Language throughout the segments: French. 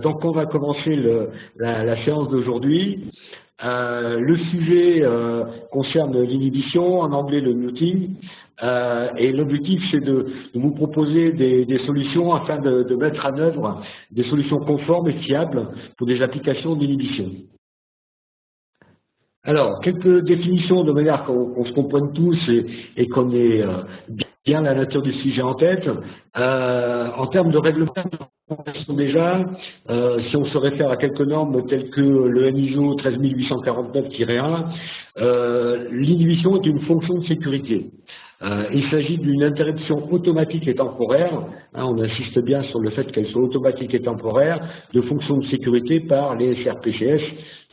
Donc on va commencer la séance d'aujourd'hui. Le sujet concerne l'inhibition, en anglais le muting, et l'objectif c'est de vous proposer des solutions afin de mettre en œuvre des solutions conformes et fiables pour des applications d'inhibition. Alors, quelques définitions de manière qu'on se comprenne tous et qu'on ait bien la nature du sujet en tête. En termes de réglementation déjà, si on se réfère à quelques normes telles que le NISO 13849-1, l'inhibition est une fonction de sécurité. Il s'agit d'une interruption automatique et temporaire, on insiste bien sur le fait qu'elle soit automatique et temporaire, de fonctions de sécurité par les SRPCS,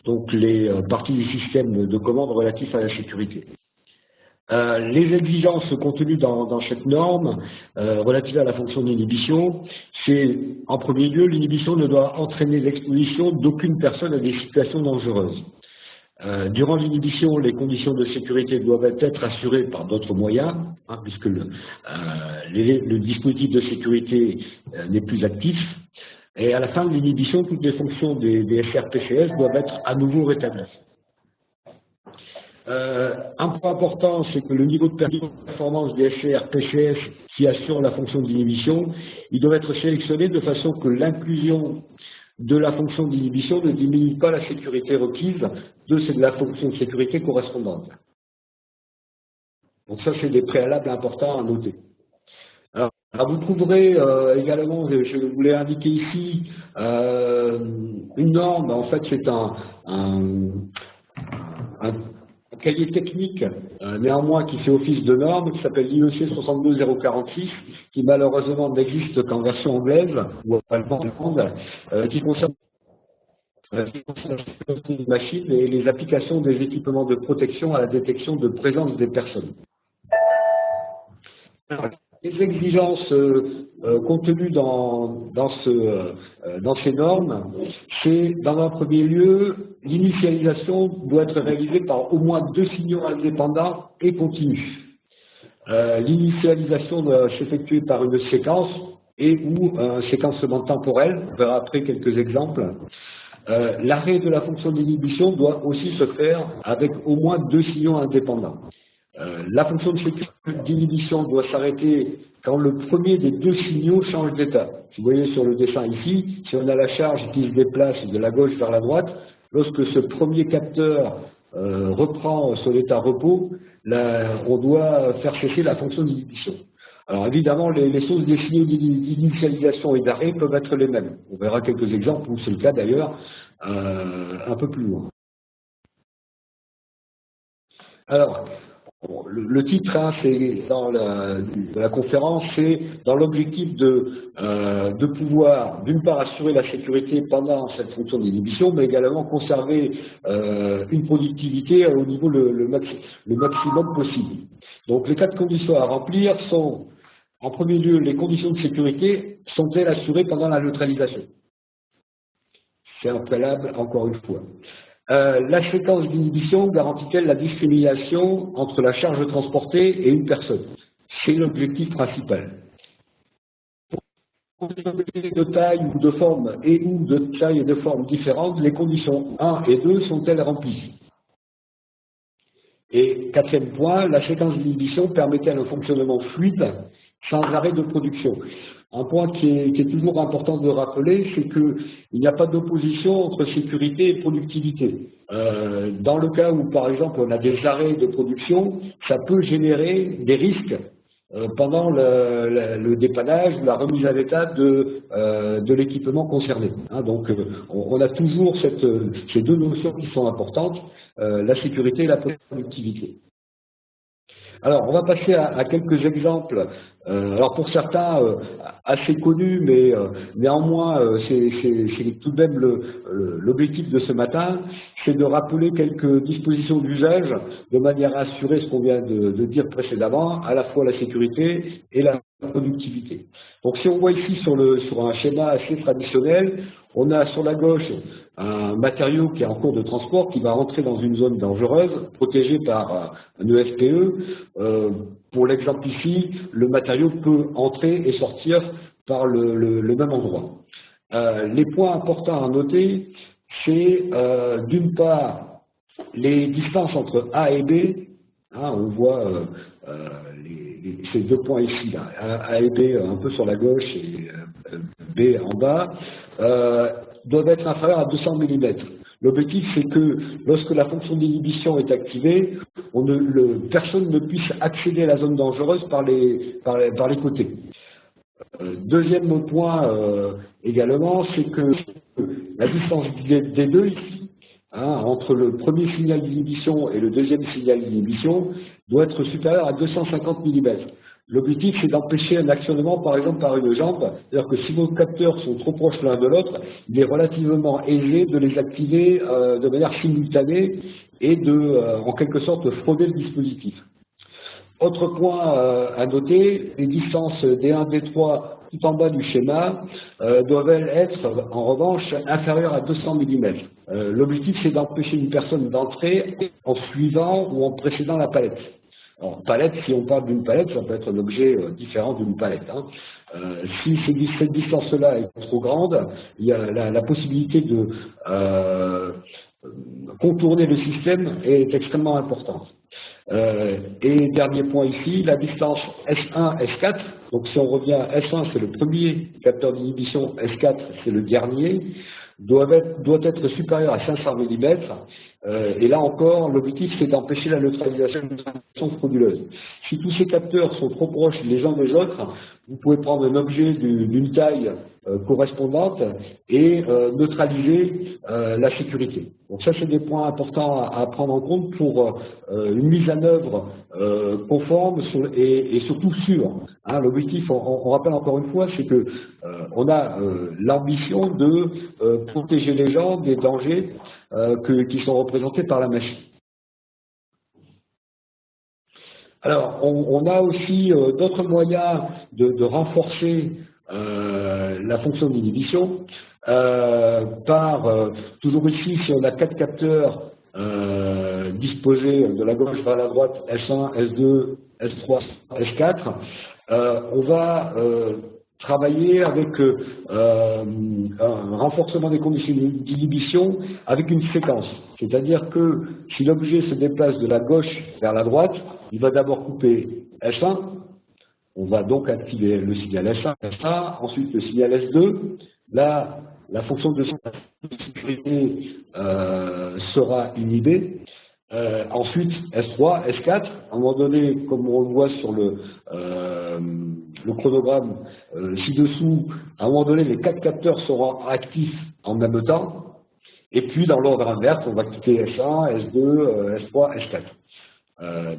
donc les parties du système de commande relatifs à la sécurité. Les exigences contenues dans cette norme relative à la fonction d'inhibition, c'est en premier lieu, l'inhibition ne doit entraîner l'exposition d'aucune personne à des situations dangereuses. Durant l'inhibition, les conditions de sécurité doivent être assurées par d'autres moyens, puisque le dispositif de sécurité n'est plus actif. Et à la fin de l'inhibition, toutes les fonctions des SRPCS doivent être à nouveau rétablies. Un point important, c'est que le niveau de performance des SRPCS qui assure la fonction d'inhibition, il doit être sélectionné de façon que l'inclusion de la fonction d'inhibition ne diminue pas la sécurité requise de la fonction de sécurité correspondante. Donc ça, c'est des préalables importants à noter. Alors vous trouverez également, je voulais indiquer ici, une norme, en fait c'est un cahier technique, néanmoins qui fait office de norme, qui s'appelle l'IEC 62046, qui malheureusement n'existe qu'en version anglaise ou allemande, qui concerne la sécurité des machines et les applications des équipements de protection à la détection de présence des personnes. Les exigences contenues dans ces normes, c'est dans un premier lieu, l'initialisation doit être réalisée par au moins 2 signaux indépendants et continus. L'initialisation doit s'effectuer par une séquence et ou un séquencement temporel, on verra après quelques exemples. L'arrêt de la fonction d'inhibition doit aussi se faire avec au moins 2 signaux indépendants. La fonction d'inhibition doit s'arrêter quand le premier des 2 signaux change d'état. Vous voyez sur le dessin ici, si on a la charge qui se déplace de la gauche vers la droite, lorsque ce premier capteur reprend son état repos, on doit faire cesser la fonction d'inhibition. Alors évidemment, les sources des signaux d'initialisation et d'arrêt peuvent être les mêmes. On verra quelques exemples où c'est le cas d'ailleurs un peu plus loin. Alors, le titre, c'est dans de la conférence, c'est dans l'objectif de pouvoir, d'une part, assurer la sécurité pendant cette fonction d'inhibition, mais également conserver une productivité au niveau le maximum possible. Donc, les 4 conditions à remplir sont, en premier lieu, les conditions de sécurité sont-elles assurées pendant la neutralisation? C'est un préalable, encore une fois. La séquence d'inhibition garantit-elle la discrimination entre la charge transportée et une personne? C'est l'objectif principal. Pour des objets de taille ou de forme ou de taille et de forme différentes, les conditions 1 et 2 sont-elles remplies? Et 4e point, la séquence d'inhibition permet-elle un fonctionnement fluide sans arrêt de production? Un point qui est toujours important de rappeler, c'est qu'il n'y a pas d'opposition entre sécurité et productivité. Dans le cas où, par exemple, on a des arrêts de production, ça peut générer des risques pendant le dépannage, la remise à l'état de l'équipement concerné. Donc, on a toujours ces 2 notions qui sont importantes, la sécurité et la productivité. Alors, on va passer à quelques exemples. Alors, pour certains, assez connus, mais néanmoins, c'est tout de même l'objectif de ce matin, c'est de rappeler quelques dispositions d'usage de manière à assurer ce qu'on vient de dire précédemment, à la fois la sécurité et la productivité. Donc, si on voit ici sur un schéma assez traditionnel, on a sur la gauche un matériau qui est en cours de transport, qui va rentrer dans une zone dangereuse, protégée par un ESPE. Pour l'exemple ici, le matériau peut entrer et sortir par le même endroit. Les points importants à noter, c'est d'une part les distances entre A et B. Hein, on voit ces deux points ici, là, A et B un peu sur la gauche et B en bas, doivent être inférieurs à 200 mm. L'objectif, c'est que lorsque la fonction d'inhibition est activée, personne ne puisse accéder à la zone dangereuse par les côtés. Deuxième point également, c'est que la distance des deux ici, hein, entre le premier signal d'inhibition et le deuxième signal d'inhibition, doit être supérieure à 250 mm. L'objectif, c'est d'empêcher un actionnement, par exemple, par une jambe. C'est-à-dire que si vos capteurs sont trop proches l'un de l'autre, il est relativement aisé de les activer de manière simultanée et en quelque sorte, frauder le dispositif. Autre point à noter, les distances D1, D3 tout en bas du schéma doivent être en revanche inférieures à 200 mm. L'objectif, c'est d'empêcher une personne d'entrer en suivant ou en précédant la palette. Alors, palette, si on parle d'une palette, ça peut être un objet différent d'une palette. Hein. Si cette distance-là est trop grande, il y a la possibilité de contourner le système est extrêmement importante. Et dernier point ici, la distance S1, S4. Donc si on revient à S1, c'est le premier capteur d'inhibition, S4, c'est le dernier, doit être supérieur à 500 mm. Et là encore, l'objectif, c'est d'empêcher la neutralisation d'une fonction frauduleuse. Si tous ces capteurs sont trop proches les uns des autres, vous pouvez prendre un objet d'une taille correspondante et neutraliser la sécurité. Donc ça, c'est des points importants à prendre en compte pour une mise en œuvre conforme et surtout sûre. Hein, l'objectif, on rappelle encore une fois, c'est que on a l'ambition de protéger les gens des dangers qui sont représentés par la machine. Alors, on a aussi d'autres moyens de renforcer la fonction d'inhibition toujours ici, si on a 4 capteurs disposés de la gauche vers la droite, S1, S2, S3, S4, on va travailler avec un renforcement des conditions d'inhibition avec une séquence. C'est-à-dire que si l'objet se déplace de la gauche vers la droite, il va d'abord couper S1, on va donc activer le signal S1, ensuite le signal S2, là, la fonction de sécurité sera inhibée. Ensuite, S3, S4, à un moment donné, comme on le voit sur le chronogramme ci-dessous, à un moment donné, les 4 capteurs seront actifs en même temps. Et puis, dans l'ordre inverse, on va quitter S1, S2, S3, S4.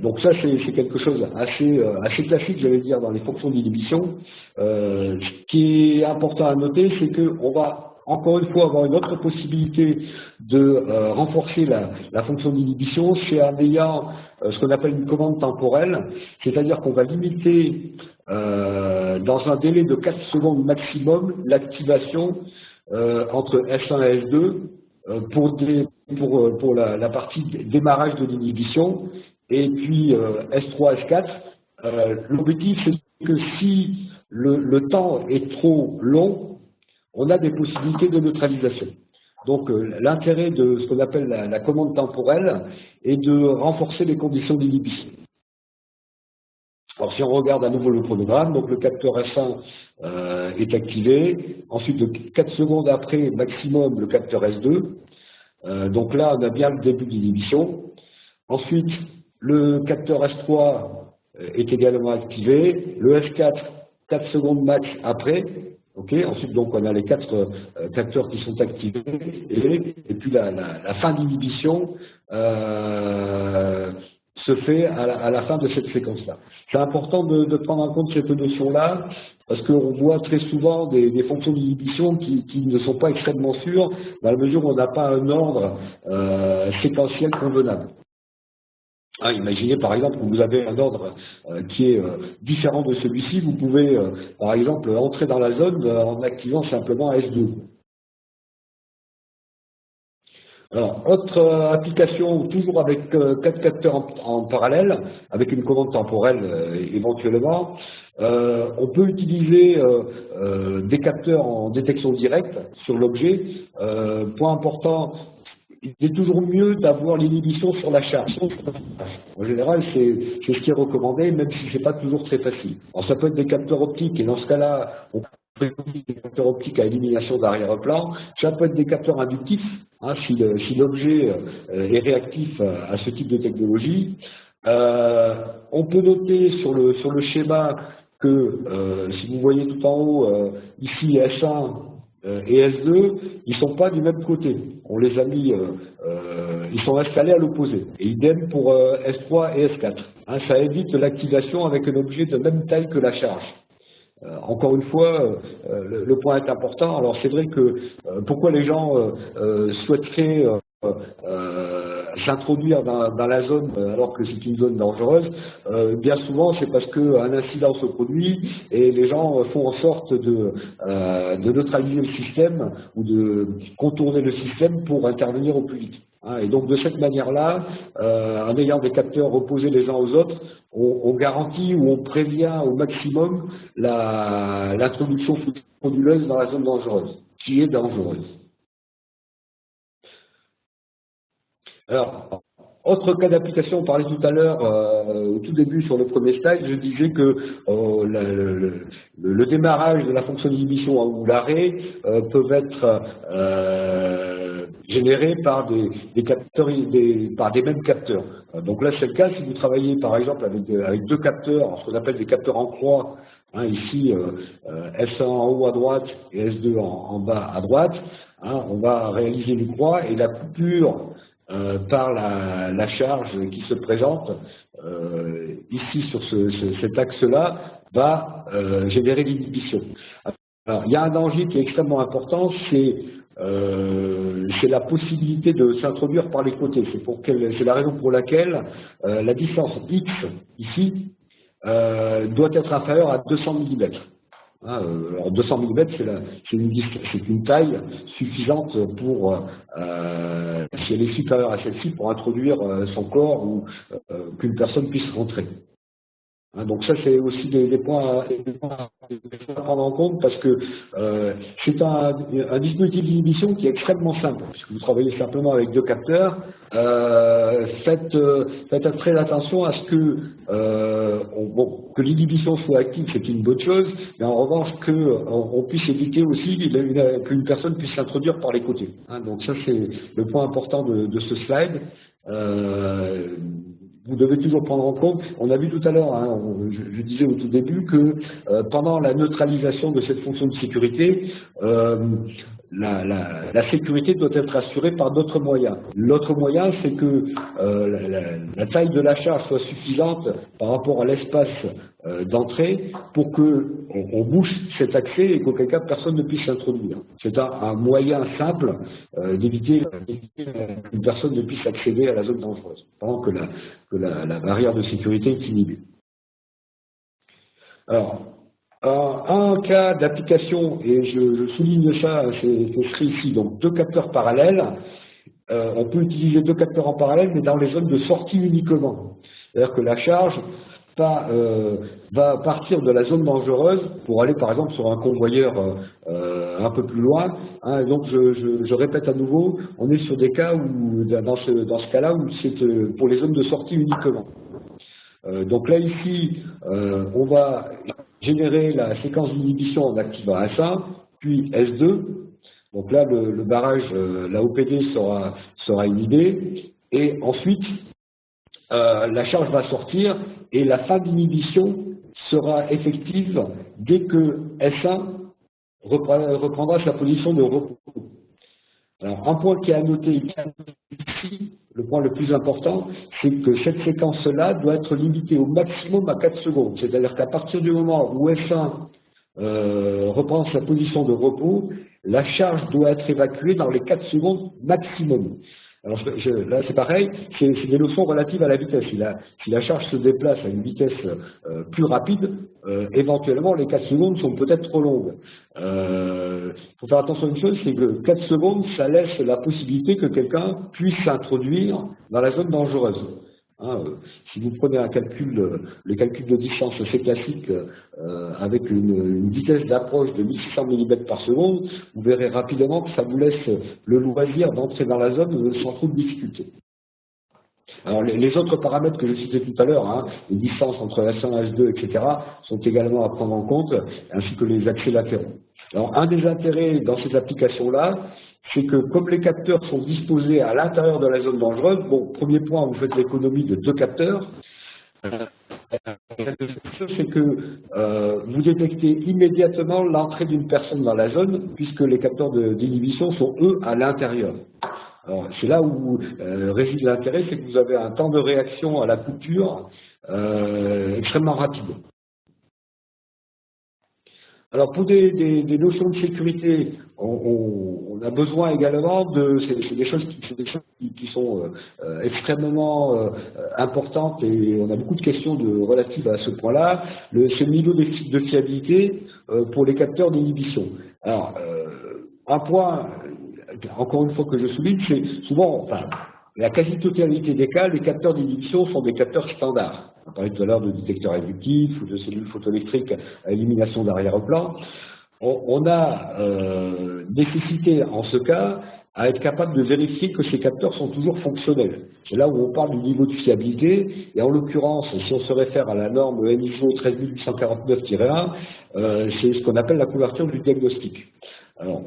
Donc ça, c'est quelque chose assez classique, j'allais dire, dans les fonctions d'inhibition. Ce qui est important à noter, c'est qu'on va encore une fois avoir une autre possibilité de renforcer la fonction d'inhibition, c'est en ayant ce qu'on appelle une commande temporelle, c'est-à-dire qu'on va limiter dans un délai de 4 secondes maximum l'activation entre S1 et S2 pour la partie démarrage de l'inhibition, et puis S3, S4. L'objectif, c'est que si le temps est trop long, on a des possibilités de neutralisation. Donc l'intérêt de ce qu'on appelle la commande temporelle est de renforcer les conditions d'inhibition. Alors si on regarde à nouveau le chronogramme, donc le capteur S1 est activé, ensuite 4 secondes après maximum le capteur S2, donc là on a bien le début de l'inhibition. Ensuite le capteur S3 est également activé, le S4 4 secondes max après. Okay. Ensuite, donc, on a les 4 capteurs qui sont activés et puis la fin d'inhibition se fait à la fin de cette séquence-là. C'est important de prendre en compte cette notion-là parce qu'on voit très souvent des fonctions d'inhibition qui ne sont pas extrêmement sûres dans la mesure où on n'a pas un ordre séquentiel convenable. Ah, imaginez par exemple que vous avez un ordre qui est différent de celui-ci, vous pouvez par exemple entrer dans la zone en activant simplement S2. Alors, autre application, toujours avec 4 capteurs en parallèle, avec une commande temporelle éventuellement, On peut utiliser des capteurs en détection directe sur l'objet. Point important, il est toujours mieux d'avoir l'inhibition sur la charge. En général, c'est ce qui est recommandé, même si c'est pas toujours très facile. Alors ça peut être des capteurs optiques, et dans ce cas-là, on préconise des capteurs optiques à élimination d'arrière-plan. Ça peut être des capteurs inductifs, hein, si l'objet est réactif à ce type de technologie. On peut noter sur le schéma que si vous voyez tout en haut, ici S1 et S2, ils sont pas du même côté. On les a mis, ils sont installés à l'opposé. Et idem pour S3 et S4. Hein, ça évite l'activation avec un objet de même taille que la charge. Encore une fois, le point est important. Alors c'est vrai que pourquoi les gens souhaiteraient s'introduire dans la zone alors que c'est une zone dangereuse, bien souvent c'est parce qu'un incident se produit et les gens font en sorte de neutraliser le système ou de contourner le système pour intervenir au plus vite. Hein, et donc de cette manière-là, en ayant des capteurs opposés les uns aux autres, on garantit ou on prévient au maximum l'introduction frauduleuse dans la zone dangereuse, qui est dangereuse. Alors, autre cas d'application, on parlait tout à l'heure, au tout début sur le premier slide, je disais que le démarrage de la fonction d'inhibition ou l'arrêt peuvent être générés par des capteurs, par des mêmes capteurs. Donc là, c'est le cas si vous travaillez par exemple avec deux capteurs, ce qu'on appelle des capteurs en croix, hein, ici S1 en haut à droite et S2 en bas à droite, hein, on va réaliser une croix et la coupure par la charge qui se présente ici sur cet axe-là va générer l'inhibition. Alors, il y a un danger qui est extrêmement important, c'est la possibilité de s'introduire par les côtés. C'est la raison pour laquelle la distance X ici doit être inférieure à 200 mm. Alors 200 mm, c'est une taille suffisante pour, si elle est supérieure à celle-ci, pour introduire son corps ou qu'une personne puisse rentrer. Hein, donc ça, c'est aussi des points à prendre en compte parce que c'est un dispositif d'inhibition qui est extrêmement simple, puisque vous travaillez simplement avec deux capteurs. Faites très attention à ce que l'inhibition soit active, c'est une bonne chose, mais en revanche qu'on puisse éviter aussi qu'une personne puisse s'introduire par les côtés. Hein, donc ça, c'est le point important de ce slide. Vous devez toujours prendre en compte, on a vu tout à l'heure, hein, je disais au tout début que pendant la neutralisation de cette fonction de sécurité, la sécurité doit être assurée par d'autres moyens. L'autre moyen, c'est que la taille de la charge soit suffisante par rapport à l'espace d'entrée pour qu'on bouche cet accès et qu'auquel cas personne ne puisse s'introduire. C'est un moyen simple d'éviter qu'une personne ne puisse accéder à la zone dangereuse, pendant que la barrière de sécurité est inhibée. Alors, un cas d'application, et je souligne ça, c'est écrit ici, donc deux capteurs parallèles. On peut utiliser deux capteurs en parallèle, mais dans les zones de sortie uniquement. C'est-à-dire que la charge va partir de la zone dangereuse pour aller par exemple sur un convoyeur un peu plus loin. Hein, donc je répète à nouveau, on est sur des cas où, dans ce cas-là, où c'est pour les zones de sortie uniquement. Donc là ici, on va générer la séquence d'inhibition en activant S1, puis S2. Donc là, le barrage, la OPD sera inhibé, et ensuite, la charge va sortir, et la fin d'inhibition sera effective dès que S1 reprendra sa position de repos. Alors, un point qui est à noter ici, le point le plus important, c'est que cette séquence-là doit être limitée au maximum à 4 secondes. C'est-à-dire qu'à partir du moment où F1 reprend sa position de repos, la charge doit être évacuée dans les 4 secondes maximum. Alors là, c'est pareil, c'est des notions relatives à la vitesse. Si la charge se déplace à une vitesse plus rapide, éventuellement, les 4 secondes sont peut-être trop longues. Il faut faire attention à une chose, c'est que 4 secondes, ça laisse la possibilité que quelqu'un puisse s'introduire dans la zone dangereuse. Si vous prenez le calcul de distance assez classique avec une vitesse d'approche de 1600 mm par seconde, vous verrez rapidement que ça vous laisse le loisir d'entrer dans la zone sans trop de difficulté. Alors les autres paramètres que je citais tout à l'heure, les distances entre S1, S2, etc., sont également à prendre en compte, ainsi que les accès latéraux. Alors un des intérêts dans ces applications-là, c'est que comme les capteurs sont disposés à l'intérieur de la zone dangereuse, bon, premier point, vous faites l'économie de 2 capteurs. C'est que vous détectez immédiatement l'entrée d'une personne dans la zone, puisque les capteurs d'inhibition sont, eux, à l'intérieur. Alors, c'est là où réside l'intérêt, c'est que vous avez un temps de réaction à la coupure extrêmement rapide. Alors, pour des notions de sécurité, on a besoin également de... C'est des choses qui sont extrêmement importantes et on a beaucoup de questions relatives à ce point-là. C'est le niveau de fiabilité pour les capteurs d'inhibition. Alors, un point, encore une fois que je souligne, c'est souvent, enfin, la quasi-totalité des cas, les capteurs d'inhibition sont des capteurs standards. On parlait tout à l'heure de détecteurs inductifs ou de cellules photoélectriques à élimination d'arrière-plan. On a nécessité, en ce cas, à être capable de vérifier que ces capteurs sont toujours fonctionnels. C'est là où on parle du niveau de fiabilité, et en l'occurrence, si on se réfère à la norme ISO 13849-1, c'est ce qu'on appelle la couverture du diagnostic. Alors,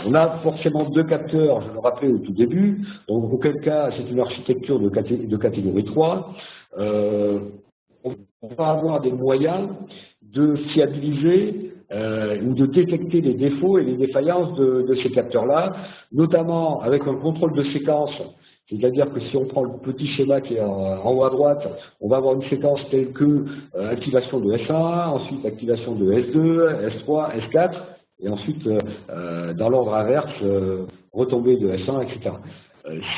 on a forcément 2 capteurs, je le rappelais au tout début, donc auquel cas c'est une architecture de catégorie 3. On va avoir des moyens de fiabiliser ou de détecter les défauts et les défaillances de ces capteurs-là, notamment avec un contrôle de séquence. C'est-à-dire que si on prend le petit schéma qui est en haut à droite, on va avoir une séquence telle que activation de S1, ensuite activation de S2, S3, S4, et ensuite, dans l'ordre inverse, retombée de S1, etc.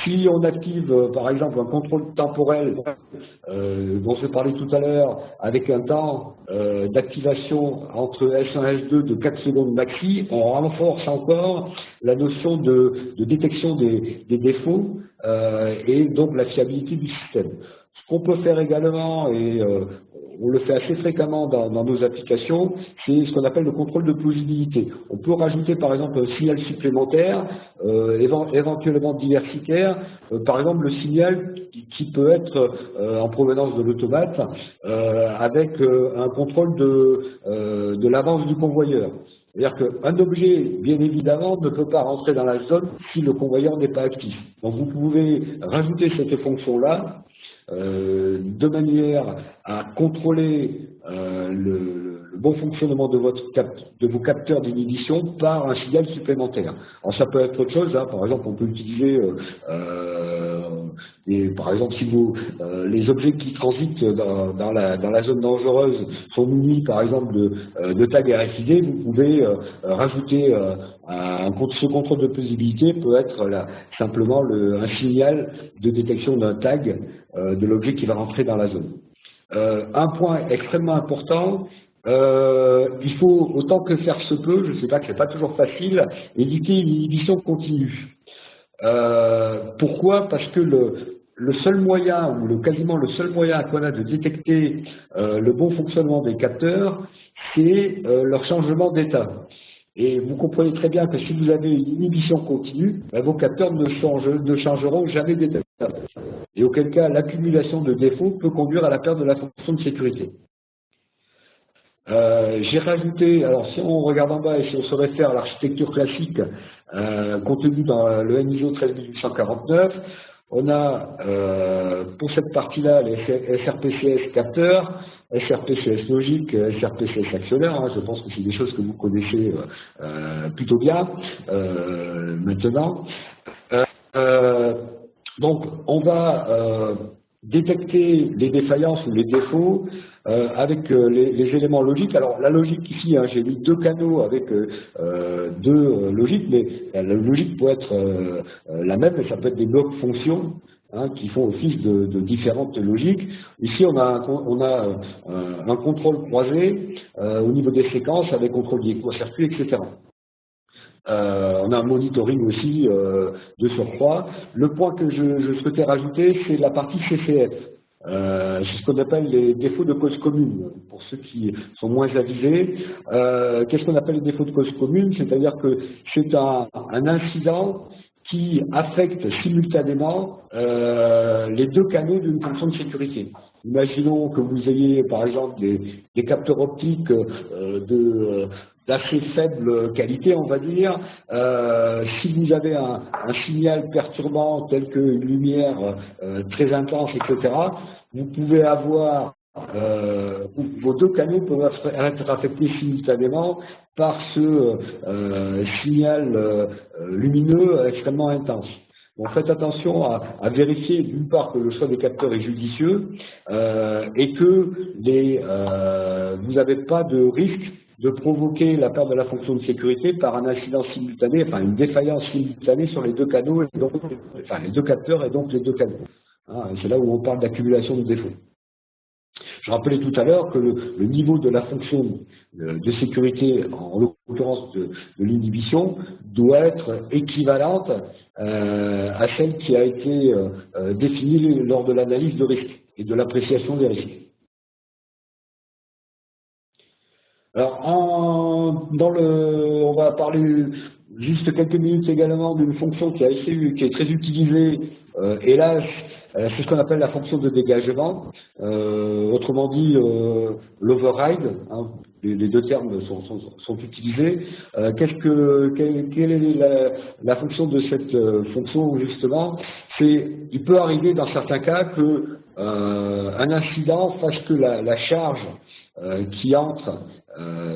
Si on active, par exemple, un contrôle temporel dont je parlais tout à l'heure, avec un temps d'activation entre S1 et S2 de 4 secondes maxi, on renforce encore la notion de détection des défauts et donc la fiabilité du système. Ce qu'on peut faire également, et on le fait assez fréquemment dans nos applications, c'est ce qu'on appelle le contrôle de plausibilité. On peut rajouter par exemple un signal supplémentaire, éventuellement diversitaire, par exemple le signal qui peut être en provenance de l'automate, avec un contrôle de l'avance du convoyeur. C'est-à-dire qu'un objet, bien évidemment, ne peut pas rentrer dans la zone si le convoyeur n'est pas actif. Donc vous pouvez rajouter cette fonction-là de manière à contrôler le bon fonctionnement de vos capteurs d'inhibition par un signal supplémentaire. Alors ça peut être autre chose, par exemple on peut utiliser par exemple si les objets qui transitent dans la zone dangereuse sont munis par exemple de tags RFID, vous pouvez rajouter ce contrôle de plausibilité peut être simplement un signal de détection d'un tag de l'objet qui va rentrer dans la zone. Un point extrêmement important, il faut, autant que faire se peut, je ne sais pas que c'est pas toujours facile, éviter une inhibition continue. Pourquoi? Parce que le seul moyen, ou quasiment le seul moyen qu'on a de détecter le bon fonctionnement des capteurs, c'est leur changement d'état. Et vous comprenez très bien que si vous avez une inhibition continue, vos capteurs ne changeront jamais d'état. Et auquel cas, l'accumulation de défauts peut conduire à la perte de la fonction de sécurité. J'ai rajouté, alors si on regarde en bas et si on se réfère à l'architecture classique contenue dans le NISO 13849, on a pour cette partie-là les SRPCS capteurs, SRPCS logique, SRPCS actionnaire, je pense que c'est des choses que vous connaissez plutôt bien maintenant. Donc on va détecter les défaillances ou les défauts avec les éléments logiques. Alors la logique ici, j'ai mis 2 canaux avec 2 logiques, mais la logique peut être la même, mais ça peut être des blocs fonctions qui font office de différentes logiques. Ici, on a un contrôle croisé au niveau des séquences avec contrôle des circuits, etc. On a un monitoring aussi de surcroît. Le point que je souhaitais rajouter, c'est la partie CCF. C'est ce qu'on appelle les défauts de cause commune, pour ceux qui sont moins avisés. Qu'est-ce qu'on appelle les défauts de cause commune? C'est-à-dire que c'est un incident qui affecte simultanément les deux canaux d'une fonction de sécurité. Imaginons que vous ayez par exemple des capteurs optiques d'assez faible qualité, on va dire. Si vous avez un signal perturbant tel qu'une lumière très intense, etc., vous pouvez avoir vos deux canaux peuvent être affectés simultanément par ce signal lumineux extrêmement intense. Donc faites attention à vérifier d'une part que le choix des capteurs est judicieux et que vous n'avez pas de risque de provoquer la perte de la fonction de sécurité par un incident simultané, enfin une défaillance simultanée sur les deux canaux, et donc, enfin les deux capteurs et donc les deux canaux. C'est là où on parle d'accumulation de défauts. Je rappelais tout à l'heure que le niveau de la fonction de sécurité, en l'occurrence de l'inhibition, doit être équivalente à celle qui a été définie lors de l'analyse de risque et de l'appréciation des risques. Alors, on va parler juste quelques minutes également d'une fonction qui est très utilisée, hélas, c'est ce qu'on appelle la fonction de dégagement, autrement dit l'override, les deux termes sont utilisés. Quelle est la fonction de cette fonction justement? Il peut arriver dans certains cas que un incident fasse que la charge qui entre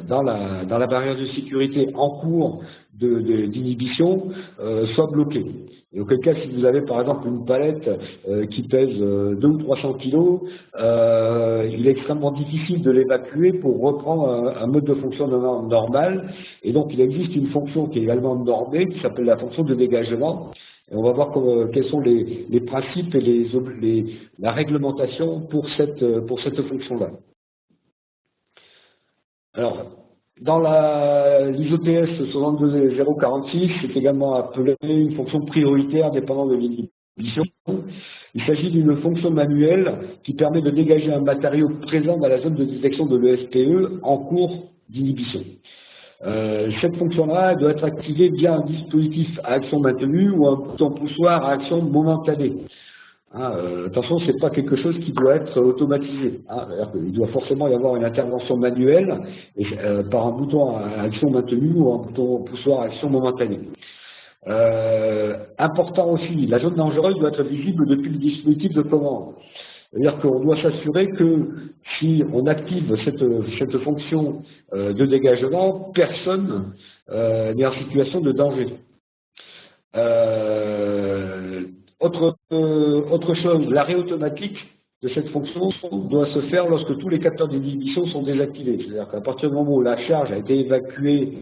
dans la barrière de sécurité en cours d'inhibition soit bloquée. Et auquel cas, si vous avez par exemple une palette qui pèse 200 ou 300 kg, il est extrêmement difficile de l'évacuer pour reprendre un mode de fonctionnement normal. Et donc il existe une fonction qui est également normée, qui s'appelle la fonction de dégagement. Et on va voir quels sont les principes et la réglementation pour cette fonction-là. Alors, dans l'ISO-TS 62046, c'est également appelé une fonction prioritaire dépendant de l'inhibition. Il s'agit d'une fonction manuelle qui permet de dégager un matériau présent dans la zone de détection de l'ESPE en cours d'inhibition. Cette fonction-là doit être activée via un dispositif à action maintenue ou un bouton poussoir à action momentanée. Attention, c'est pas quelque chose qui doit être automatisé. Il doit forcément y avoir une intervention manuelle par un bouton à action maintenue ou un bouton poussoir à action momentanée. Important aussi, la zone dangereuse doit être visible depuis le dispositif de commande. C'est-à-dire qu'on doit s'assurer que si on active cette fonction de dégagement, personne n'est en situation de danger. Autre chose, l'arrêt automatique de cette fonction doit se faire lorsque tous les capteurs d'inhibition sont désactivés. C'est-à-dire qu'à partir du moment où la charge a été évacuée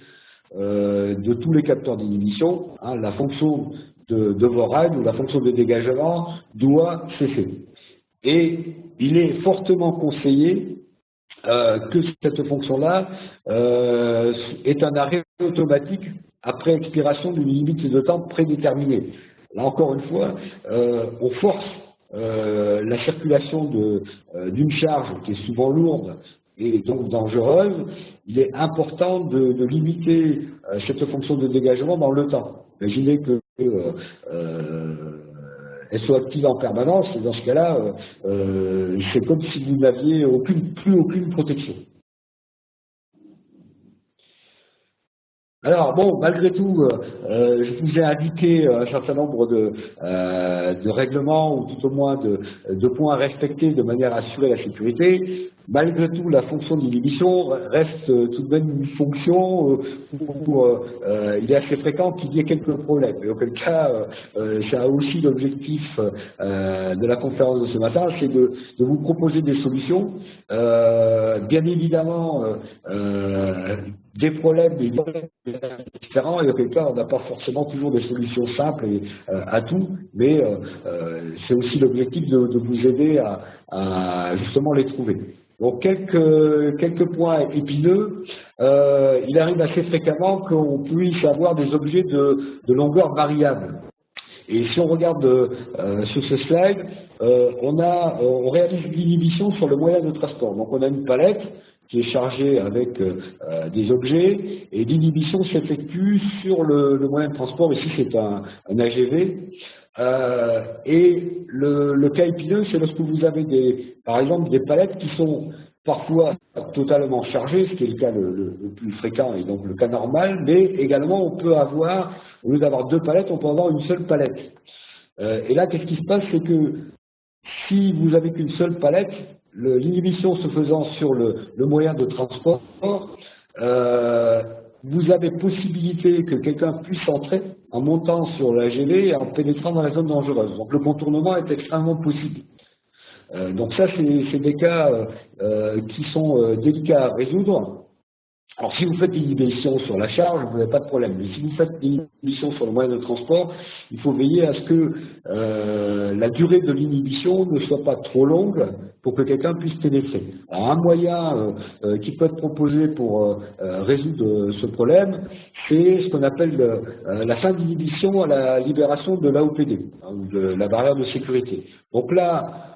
de tous les capteurs d'inhibition, la fonction d'override ou la fonction de dégagement doit cesser. Et il est fortement conseillé que cette fonction-là est un arrêt automatique après expiration d'une limite de temps prédéterminée. Là encore une fois, on force la circulation d'une charge qui est souvent lourde et donc dangereuse. Il est important de limiter cette fonction de dégagement dans le temps. Imaginez que elle soit active en permanence, et dans ce cas-là, c'est comme si vous n'aviez plus aucune protection. Alors bon, malgré tout, je vous ai indiqué un certain nombre de règlements ou tout au moins de points à respecter de manière à assurer la sécurité. Malgré tout, la fonction d'inhibition reste tout de même une fonction où il est assez fréquent qu'il y ait quelques problèmes. Et auquel cas, c'est aussi l'objectif de la conférence de ce matin, c'est de vous proposer des solutions. Bien évidemment, des problèmes différents, et auquel cas on n'a pas forcément toujours des solutions simples à tout, mais c'est aussi l'objectif de vous aider à justement les trouver. Donc quelques points épineux, il arrive assez fréquemment qu'on puisse avoir des objets de longueur variable. Et si on regarde sur ce slide, on réalise l'inhibition sur le moyen de transport. Donc on a une palette qui est chargée avec des objets, et l'inhibition s'effectue sur le moyen de transport. Ici c'est un AGV. Et le cas épineux, c'est lorsque vous avez par exemple des palettes qui sont parfois totalement chargées, ce qui est le cas le plus fréquent et donc le cas normal, mais également on peut avoir, au lieu d'avoir deux palettes, on peut avoir une seule palette. Et là, qu'est-ce qui se passe? C'est que si vous avez qu'une seule palette, l'inhibition se faisant sur le moyen de transport, vous avez possibilité que quelqu'un puisse entrer en montant sur la l'AGV et en pénétrant dans la zone dangereuse. Donc le contournement est extrêmement possible. Donc ça, c'est des cas qui sont délicats à résoudre. Alors si vous faites l'inhibition sur la charge, vous n'avez pas de problème. Mais si vous faites l'inhibition sur le moyen de transport, il faut veiller à ce que la durée de l'inhibition ne soit pas trop longue pour que quelqu'un puisse pénétrer. Alors un moyen qui peut être proposé pour résoudre ce problème, c'est ce qu'on appelle la fin d'inhibition à la libération de l'AOPD, hein, de la barrière de sécurité. Donc là,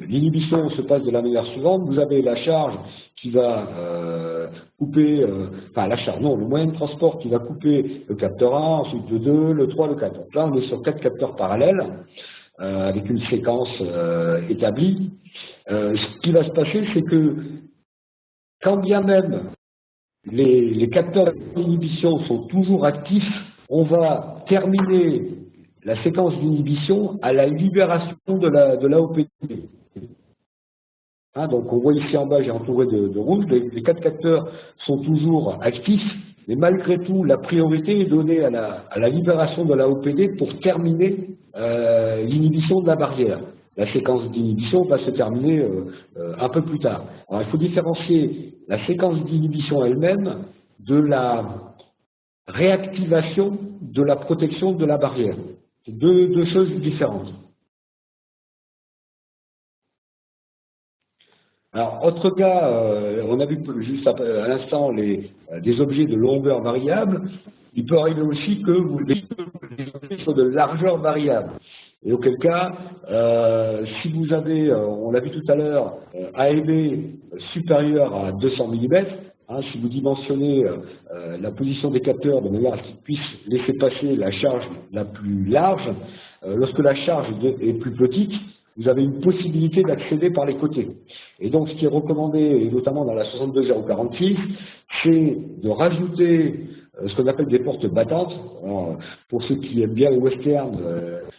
l'inhibition se passe de la manière suivante. Vous avez la charge qui va couper, le moyen de transport qui va couper le capteur 1, ensuite le 2, le 3, le 4. Donc là, on est sur 4 capteurs parallèles, avec une séquence établie. Ce qui va se passer, c'est que quand bien même les capteurs d'inhibition sont toujours actifs, on va terminer la séquence d'inhibition à la libération de l'AOPD. Hein, donc on voit ici en bas, j'ai entouré de rouge, les 4 capteurs sont toujours actifs, mais malgré tout, la priorité est donnée à la libération de l'AOPD pour terminer l'inhibition de la barrière. La séquence d'inhibition va se terminer un peu plus tard. Alors il faut différencier la séquence d'inhibition elle-même de la réactivation de la protection de la barrière. C'est deux choses différentes. Alors, autre cas, on a vu juste à l'instant des objets de longueur variable. Il peut arriver aussi que les objets soient de largeur variable. Et auquel cas, si vous avez, on l'a vu tout à l'heure, A et B supérieur à 200 mm, hein, si vous dimensionnez la position des capteurs de manière à ce qu'ils puissent laisser passer la charge la plus large, lorsque la charge est plus petite, vous avez une possibilité d'accéder par les côtés. Et donc, ce qui est recommandé, et notamment dans la 62046, c'est de rajouter ce qu'on appelle des portes battantes. Alors, pour ceux qui aiment bien les westerns,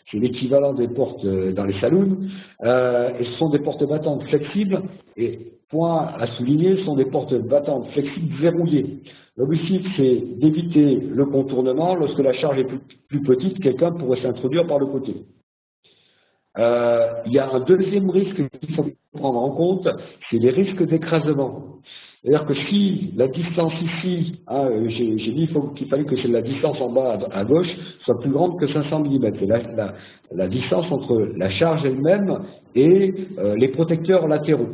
c'est l'équivalent des portes dans les saloons. Et ce sont des portes battantes flexibles. Et point à souligner, ce sont des portes battantes flexibles verrouillées. L'objectif, c'est d'éviter le contournement. Lorsque la charge est plus petite, quelqu'un pourrait s'introduire par le côté. Il y a un deuxième risque qu'il faut prendre en compte, c'est les risques d'écrasement. C'est-à-dire que si la distance ici, hein, j'ai dit qu'il fallait que la distance en bas à gauche soit plus grande que 500 mm. C'est la distance entre la charge elle-même et les protecteurs latéraux.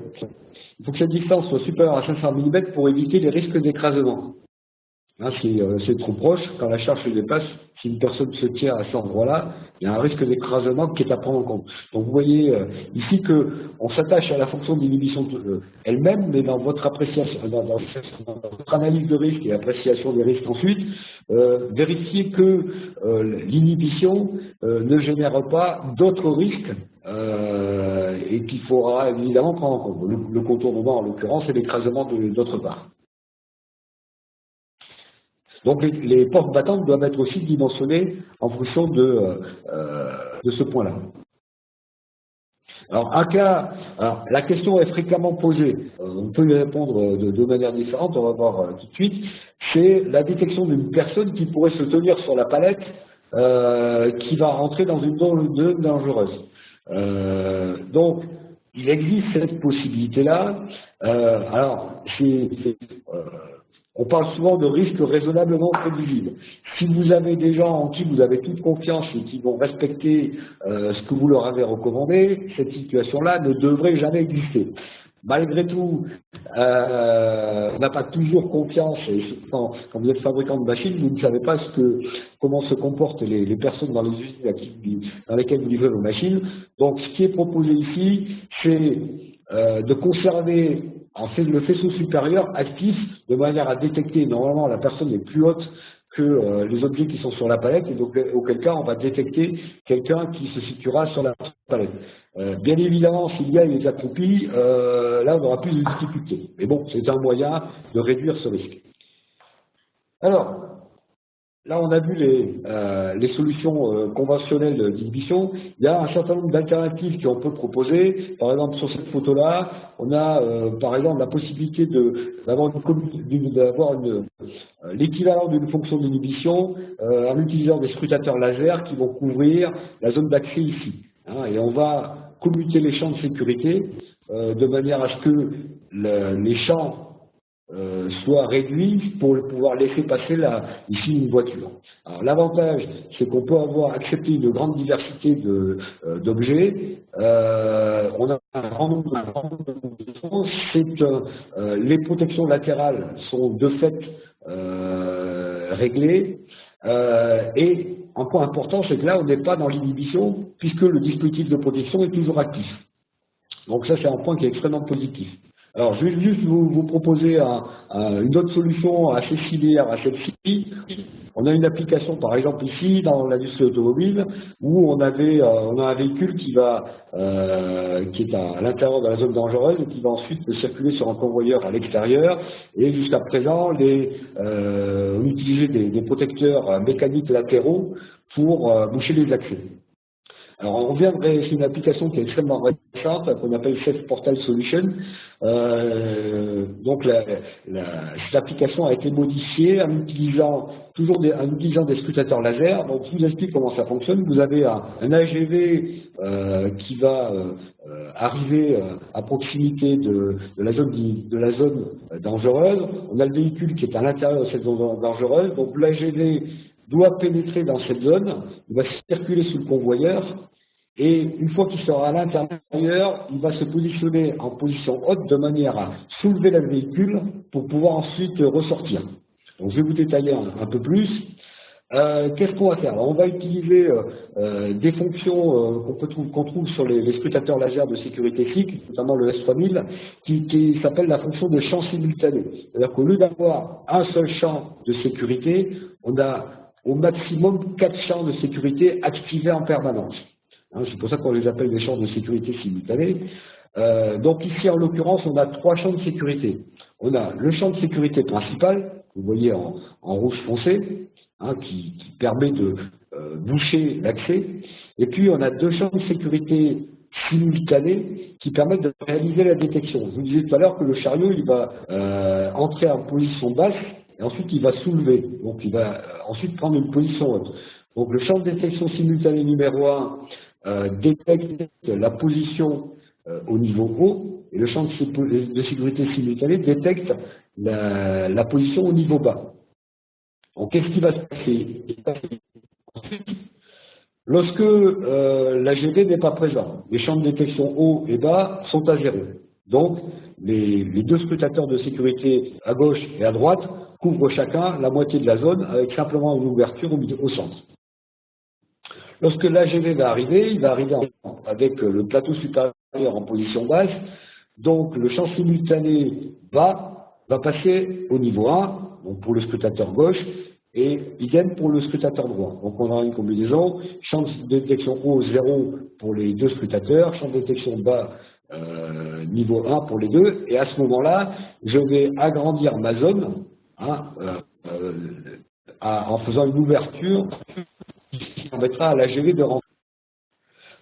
Il faut que cette distance soit supérieure à 500 mm pour éviter les risques d'écrasement. Hein, c'est trop proche, quand la charge se dépasse, si une personne se tient à cet endroit-là, il y a un risque d'écrasement qui est à prendre en compte. Donc vous voyez ici qu'on s'attache à la fonction d'inhibition elle-même, mais dans votre appréciation, dans votre analyse de risque et appréciation des risques ensuite, vérifiez que l'inhibition ne génère pas d'autres risques et qu'il faudra évidemment prendre en compte. Le contournement en l'occurrence et l'écrasement d'autre part. Donc les portes battantes doivent être aussi dimensionnées en fonction de ce point-là. Alors la question est fréquemment posée, on peut y répondre de deux manières différentes, on va voir tout de suite, c'est la détection d'une personne qui pourrait se tenir sur la palette qui va rentrer dans une zone dangereuse. Donc il existe cette possibilité-là. On parle souvent de risques raisonnablement prévisibles. Si vous avez des gens en qui vous avez toute confiance et qui vont respecter ce que vous leur avez recommandé, cette situation-là ne devrait jamais exister. malgré tout, on n'a pas toujours confiance. Et quand vous êtes fabricant de machines, vous ne savez pas comment se comportent les personnes dans les usines dans lesquelles vous livrez vos machines. Donc, ce qui est proposé ici, c'est de conserver le faisceau supérieur actif de manière à détecter. Normalement, la personne est plus haute que les objets qui sont sur la palette, et donc auquel cas on va détecter quelqu'un qui se situera sur la palette. Bien évidemment, s'il y a les accroupis, là on aura plus de difficultés. Mais bon, c'est un moyen de réduire ce risque. Alors, là on a vu les solutions conventionnelles d'inhibition. Il y a un certain nombre d'alternatives qu'on peut proposer. Par exemple, sur cette photo-là, on a par exemple la possibilité d'avoir l'équivalent d'une fonction d'inhibition en utilisant des scrutateurs laser qui vont couvrir la zone d'accès ici. Hein, et on va commuter les champs de sécurité de manière à ce que les champs soient réduits pour pouvoir laisser passer ici une voiture. Alors l'avantage, c'est qu'on peut avoir accepté une grande diversité d'objets. On a un grand nombre de les protections latérales sont de fait réglées. Et un point important, c'est que là, on n'est pas dans l'inhibition, puisque le dispositif de protection est toujours actif. Donc ça, c'est un point qui est extrêmement positif. Alors, je vais juste vous proposer une autre solution assez similaire à celle-ci. On a une application, par exemple ici, dans l'industrie automobile, où on a un véhicule qui est à l'intérieur de la zone dangereuse et qui va ensuite circuler sur un convoyeur à l'extérieur. Et jusqu'à présent, on utilisait des protecteurs mécaniques latéraux pour boucher les accès. Alors, on vient c'est une application qui est extrêmement récente, qu'on appelle Safe Portal Solution. Donc, cette application a été modifiée en utilisant des scrutateurs laser. Donc, je vous explique comment ça fonctionne. Vous avez un AGV qui va arriver à proximité de la zone dangereuse. On a le véhicule qui est à l'intérieur de cette zone dangereuse. Donc, l'AGV doit pénétrer dans cette zone, il va circuler sous le convoyeur, et une fois qu'il sera à l'intérieur, il va se positionner en position haute de manière à soulever le véhicule pour pouvoir ensuite ressortir. Donc je vais vous détailler un peu plus. Qu'est-ce qu'on va faire? Alors, on va utiliser des fonctions qu'on trouve sur les scrutateurs laser de sécurité SIC, notamment le S3000, qui s'appelle la fonction de champ simultané. C'est-à-dire qu'au lieu d'avoir un seul champ de sécurité, on a au maximum 4 champs de sécurité activés en permanence. Hein, c'est pour ça qu'on les appelle des champs de sécurité simultanés. Donc ici, en l'occurrence, on a 3 champs de sécurité. On a le champ de sécurité principal, vous voyez en rouge foncé, hein, qui permet de boucher l'accès. Et puis, on a 2 champs de sécurité simultanés qui permettent de réaliser la détection. Je vous disais tout à l'heure que le chariot, il va entrer en position basse, et ensuite il va soulever. Donc, il va ensuite prendre une position haute. Donc, le champ de détection simultané numéro 1 détecte la position au niveau haut, et le champ de sécurité simultané détecte la position au niveau bas. Donc, qu'est-ce qui va se passer? Lorsque l'AGV n'est pas présent, les champs de détection haut et bas sont à 0. Donc, les 2 scrutateurs de sécurité à gauche et à droite couvrent chacun la moitié de la zone avec simplement une ouverture au centre. Lorsque l'AGV va arriver, il va arriver avec le plateau supérieur en position basse. Donc, le champ simultané bas va passer au niveau 1, donc pour le scrutateur gauche, et idem pour le scrutateur droit. Donc, on aura une combinaison, champ de détection haut 0 pour les 2 scrutateurs, champ de détection bas niveau 1 pour les 2, et à ce moment-là, je vais agrandir ma zone hein, en faisant une ouverture qui permettra à l'AGV de rentrer.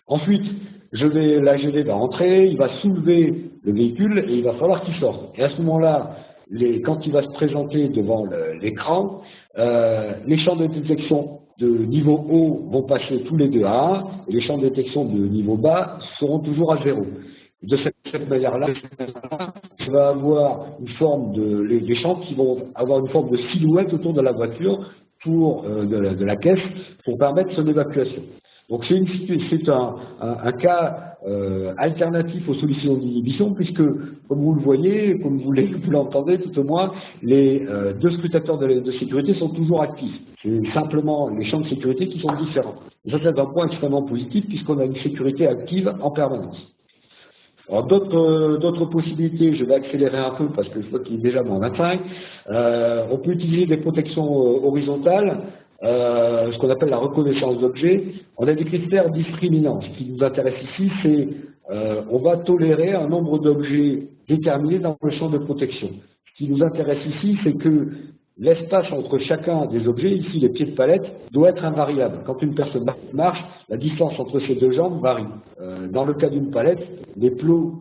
Ensuite, l'AGV va rentrer, il va soulever le véhicule et il va falloir qu'il sorte. Et à ce moment-là, quand il va se présenter devant l'écran, les champs de détection de niveau haut vont passer tous les deux à 1 et les champs de détection de niveau bas seront toujours à 0. De cette manière-là, je vais avoir une forme les champs qui vont avoir une forme de silhouette autour de la voiture de la caisse pour permettre son évacuation. Donc c'est un cas alternatif aux solutions d'inhibition, puisque, comme vous le voyez, comme vous l'entendez tout au moins, les deux scrutateurs de sécurité sont toujours actifs. C'est simplement les champs de sécurité qui sont différents. Et ça, c'est un point extrêmement positif, puisqu'on a une sécurité active en permanence. Alors d'autres possibilités, je vais accélérer un peu parce que je vois qu'il est déjà moins 25. On peut utiliser des protections horizontales, ce qu'on appelle la reconnaissance d'objets. On a des critères discriminants. Ce qui nous intéresse ici, c'est on va tolérer un nombre d'objets déterminés dans le champ de protection. Ce qui nous intéresse ici, c'est que l'espace entre chacun des objets, ici les pieds de palette, doit être invariable. Quand une personne marche, la distance entre ses deux jambes varie. Dans le cas d'une palette, les plots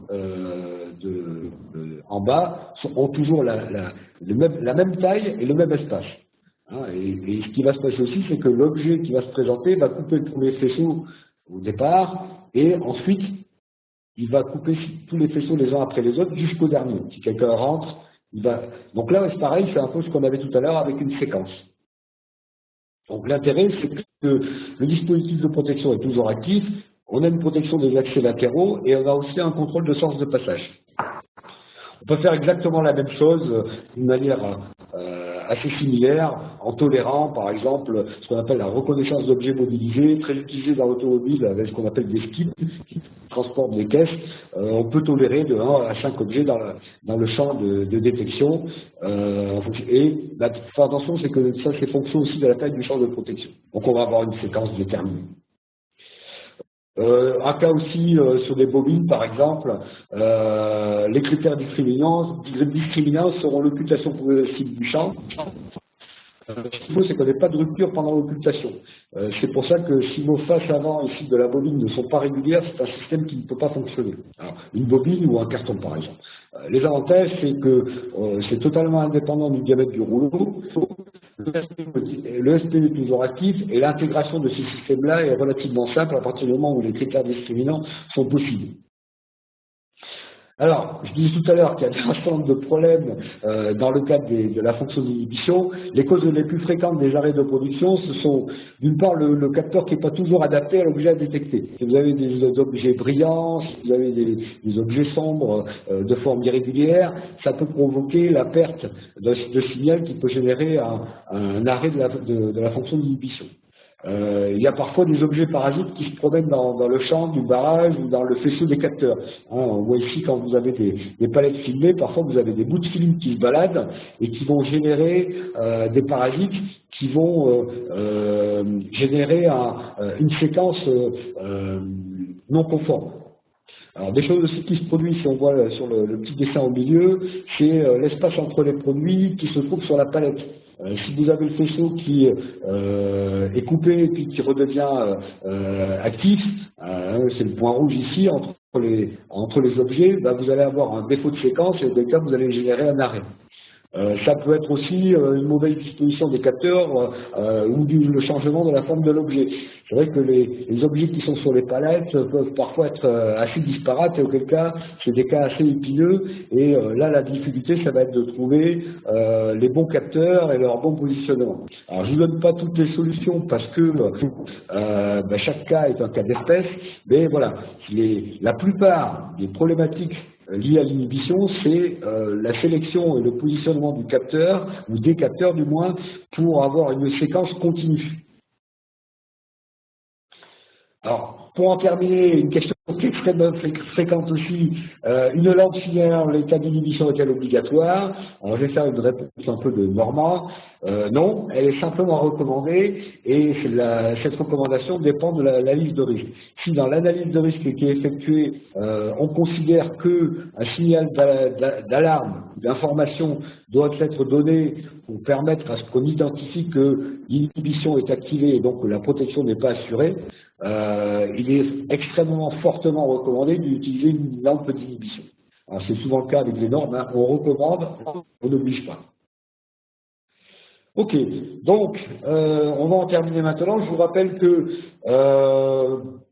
en bas ont toujours la même taille et le même espace. Hein, et ce qui va se passer aussi, c'est que l'objet qui va se présenter va couper le premier faisceau au départ, et ensuite, il va couper tous les faisceaux les uns après les autres jusqu'au dernier. Si quelqu'un rentre, donc là, c'est pareil, c'est un peu ce qu'on avait tout à l'heure avec une séquence. Donc l'intérêt, c'est que le dispositif de protection est toujours actif, on a une protection des accès latéraux et on a aussi un contrôle de sens de passage. On peut faire exactement la même chose d'une manière assez similaire en tolérant, par exemple, ce qu'on appelle la reconnaissance d'objets mobilisés, très utilisé dans l'automobile avec ce qu'on appelle des skips qui transportent des caisses. On peut tolérer de 1 à 5 objets dans le champ de détection. Et faire attention, c'est que ça, c'est fonction aussi de la taille du champ de protection. Donc on va avoir une séquence déterminée. Un cas aussi sur des bobines, par exemple, les critères discriminants seront l'occultation progressive du champ. Ce qu'il faut, c'est qu'on n'ait pas de rupture pendant l'occultation. C'est pour ça que si nos faces avant ici de la bobine ne sont pas régulières, c'est un système qui ne peut pas fonctionner. Alors, une bobine ou un carton, par exemple. Les avantages, c'est que c'est totalement indépendant du diamètre du rouleau. Le SPE est toujours actif et l'intégration de ces systèmes-là est relativement simple à partir du moment où les critères discriminants sont possibles. Alors, je disais tout à l'heure qu'il y a un certain nombre de problèmes dans le cadre de la fonction d'inhibition. Les causes les plus fréquentes des arrêts de production, ce sont d'une part le capteur qui n'est pas toujours adapté à l'objet à détecter. Si vous avez des objets brillants, si vous avez des objets sombres de forme irrégulière, ça peut provoquer la perte de signal qui peut générer un arrêt de la fonction d'inhibition. Il y a parfois des objets parasites qui se promènent dans le champ du barrage ou dans le faisceau des capteurs. On voit ici quand vous avez des palettes filmées, parfois vous avez des bouts de film qui se baladent et qui vont générer des parasites qui vont générer une séquence non conforme. Alors, des choses aussi qui se produisent, si on voit sur le petit dessin au milieu, c'est l'espace entre les produits qui se trouve sur la palette. Si vous avez le faisceau qui est coupé et puis qui redevient actif, c'est le point rouge ici, entre les objets, vous allez avoir un défaut de séquence et au cas vous allez générer un arrêt. Ça peut être aussi une mauvaise disposition des capteurs ou le changement de la forme de l'objet. C'est vrai que les objets qui sont sur les palettes peuvent parfois être assez disparates et auquel cas, c'est des cas assez épineux et là, la difficulté, ça va être de trouver les bons capteurs et leur bon positionnement. Alors, je ne vous donne pas toutes les solutions parce que chaque cas est un cas d'espèce, mais voilà, la plupart des problématiques liées à l'inhibition, c'est la sélection et le positionnement du capteur, ou des capteurs du moins, pour avoir une séquence continue. Alors, pour en terminer, une question qui est extrêmement fréquente aussi, une lampe filaire, l'état d'inhibition est-elle obligatoire? Alors, je vais faire une réponse un peu de Normand. Non, elle est simplement recommandée et cette recommandation dépend de la liste de risque. Si dans l'analyse de risque qui est effectuée, on considère qu'un signal d'alarme, d'information doit être donné pour permettre à ce qu'on identifie que l'inhibition est activée et donc que la protection n'est pas assurée, il est extrêmement fortement recommandé d'utiliser une lampe d'inhibition. Alors c'est souvent le cas avec les normes, on recommande, on n'oblige pas. Ok, donc on va en terminer maintenant. Je vous rappelle que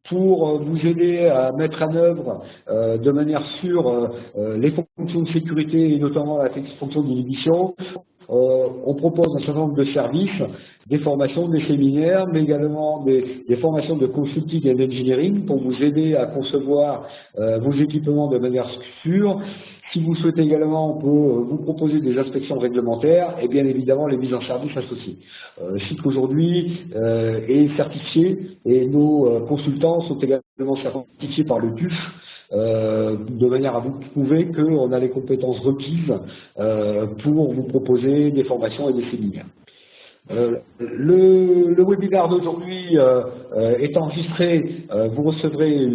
pour vous aider à mettre en œuvre de manière sûre les fonctions de sécurité et notamment la fonction d'inhibition, on propose un certain nombre de services, des formations, des séminaires, mais également des formations de consulting et d'engineering pour vous aider à concevoir vos équipements de manière sûre. Si vous souhaitez également, on peut vous proposer des inspections réglementaires et bien évidemment les mises en service associées. Le site aujourd'hui est certifié et nos consultants sont également certifiés par le TÜV de manière à vous prouver qu'on a les compétences requises pour vous proposer des formations et des séminaires. Le webinaire d'aujourd'hui est enregistré. Vous recevrez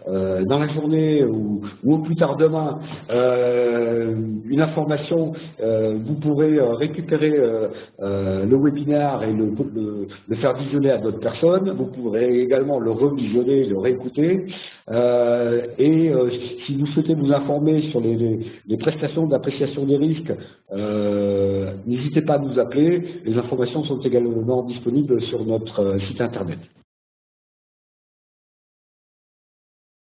dans la journée ou au plus tard demain une information. Vous pourrez récupérer le webinaire et le faire visionner à d'autres personnes. Vous pourrez également le revisionner, le réécouter. Si vous souhaitez vous informer sur les prestations d'appréciation des risques, n'hésitez pas à nous appeler. Les informations sont également disponibles sur notre site internet.